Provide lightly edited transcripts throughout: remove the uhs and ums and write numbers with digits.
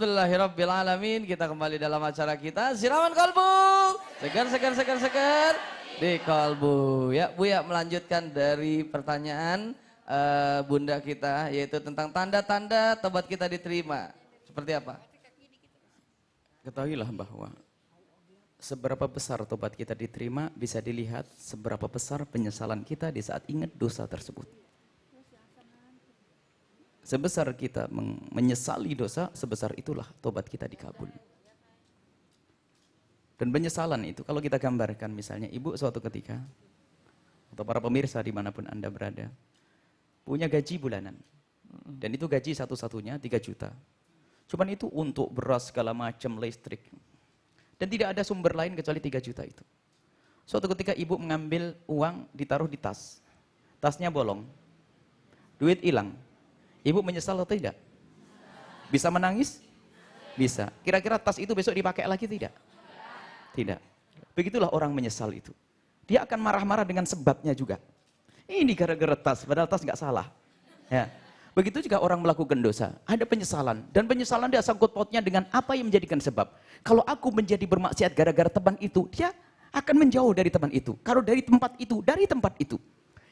Alhamdulillahirrabbilalamin. Kita kembali dalam acara kita Siraman Kolbu. Segar di kolbu. Ya Bu ya, melanjutkan dari pertanyaan bunda kita, yaitu tentang tanda-tanda tobat kita diterima. Seperti apa? Ketahuilah bahwa seberapa besar tobat kita diterima bisa dilihat seberapa besar penyesalan kita di saat ingat dosa tersebut. Sebesar kita menyesali dosa, sebesar itulah tobat kita dikabul. Dan penyesalan itu kalau kita gambarkan, misalnya ibu suatu ketika, atau para pemirsa dimanapun Anda berada, punya gaji bulanan. Dan itu gaji satu-satunya 3 juta. Cuman itu untuk beras segala macam, listrik. Dan tidak ada sumber lain kecuali 3 juta itu. Suatu ketika ibu mengambil uang ditaruh di tas. Tasnya bolong. Duit hilang. Ibu menyesal atau tidak? Bisa menangis? Bisa. Kira-kira tas itu besok dipakai lagi tidak? Tidak. Begitulah orang menyesal itu. Dia akan marah-marah dengan sebabnya juga. Ini gara-gara tas, padahal tas nggak salah. Ya. Begitu juga orang melakukan dosa. Ada penyesalan. Dan penyesalan dia sangkut pautnya dengan apa yang menjadikan sebab. Kalau aku menjadi bermaksiat gara-gara teman itu, dia akan menjauh dari teman itu. Kalau dari tempat itu, dari tempat itu.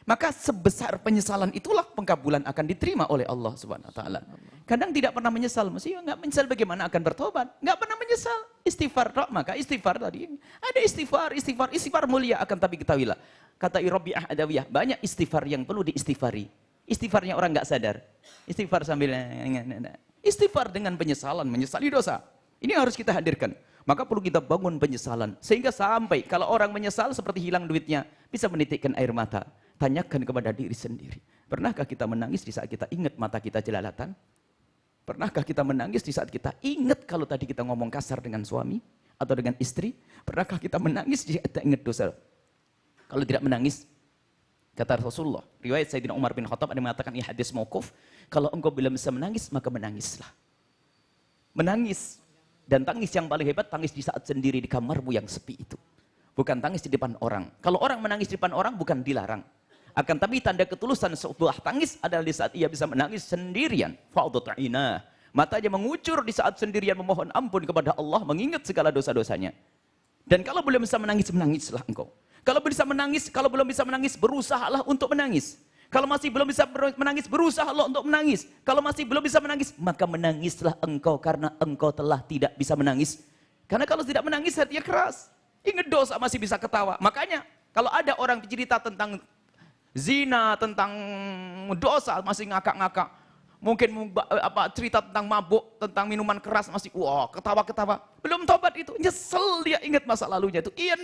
Maka sebesar penyesalan itulah pengkabulan akan diterima oleh Allah Subhanahu wa taala. Kadang tidak pernah menyesal, mesti enggak menyesal bagaimana akan bertobat? Enggak pernah menyesal. Istighfar, maka istighfar tadi. Ada istighfar mulia, akan tapi ketahuilah. Kata Rabi'ah Adawiyah, banyak istighfar yang perlu diistighfari. Istighfarnya orang enggak sadar. Istighfar sambil istighfar dengan penyesalan, menyesali dosa. Ini harus kita hadirkan. Maka perlu kita bangun penyesalan sehingga sampai kalau orang menyesal seperti hilang duitnya, bisa menitikkan air mata. Tanyakan kepada diri sendiri. Pernahkah kita menangis di saat kita ingat mata kita jelalatan? Pernahkah kita menangis di saat kita ingat kalau tadi kita ngomong kasar dengan suami atau dengan istri? Pernahkah kita menangis di saat kita ingat dosa? Kalau tidak menangis, kata Rasulullah, riwayat Sayyidina Umar bin Khattab ada yang mengatakan ini hadis mauquf, kalau engkau belum bisa menangis, maka menangislah. Menangis. Dan tangis yang paling hebat, tangis di saat sendiri di kamarmu yang sepi itu. Bukan tangis di depan orang. Kalau orang menangis di depan orang, bukan dilarang. Akan tapi tanda ketulusan sebuah tangis adalah di saat ia bisa menangis sendirian. Fa'udhat 'ainah. Matanya mengucur di saat sendirian memohon ampun kepada Allah, mengingat segala dosa-dosanya. Dan kalau belum bisa menangis, menangislah engkau. Kalau belum bisa menangis, berusahalah untuk menangis. Kalau masih belum bisa menangis, berusahalah untuk menangis. Kalau masih belum bisa menangis, maka menangislah engkau karena engkau telah tidak bisa menangis. Karena kalau tidak menangis, hatinya keras. Ingat dosa masih bisa ketawa. Makanya kalau ada orang cerita tentang zina, tentang dosa masih ngakak-ngakak. Mungkin cerita tentang mabuk, tentang minuman keras masih ketawa-ketawa. Belum tobat itu, nyesel dia ingat masa lalunya itu. Ia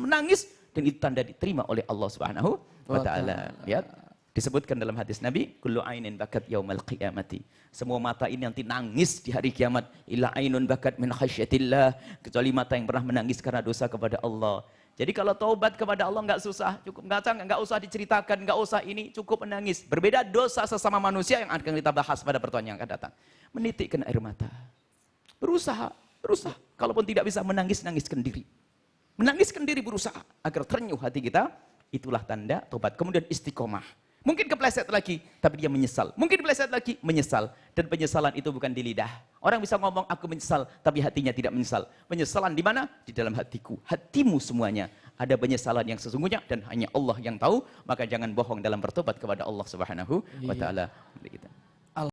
menangis dan itu tanda diterima oleh Allah Subhanahu wa taala. Lihat. Disebutkan dalam hadis Nabi, kullu ainin bakat yaumal qiyamati. Semua mata ini nanti nangis di hari kiamat. Illa ainun bakat min khasyatillah. Kecuali mata yang pernah menangis karena dosa kepada Allah. Jadi kalau taubat kepada Allah enggak susah, cukup enggak usah diceritakan, enggak usah ini, cukup menangis. Berbeda dosa sesama manusia yang akan kita bahas pada pertemuan yang akan datang. Menitikkan air mata. Berusaha. Kalaupun tidak bisa menangis-nangiskan diri. Menangiskan diri berusaha agar terenyuh hati kita. Itulah tanda taubat. Kemudian istiqomah. Mungkin kepleset lagi, tapi dia menyesal. Mungkin kepleset lagi, menyesal. Dan penyesalan itu bukan di lidah. Orang bisa ngomong, aku menyesal, tapi hatinya tidak menyesal. Penyesalan di mana? Di dalam hatiku. Hatimu semuanya. Ada penyesalan yang sesungguhnya, dan hanya Allah yang tahu. Maka jangan bohong dalam bertobat kepada Allah Subhanahu wa ta'ala.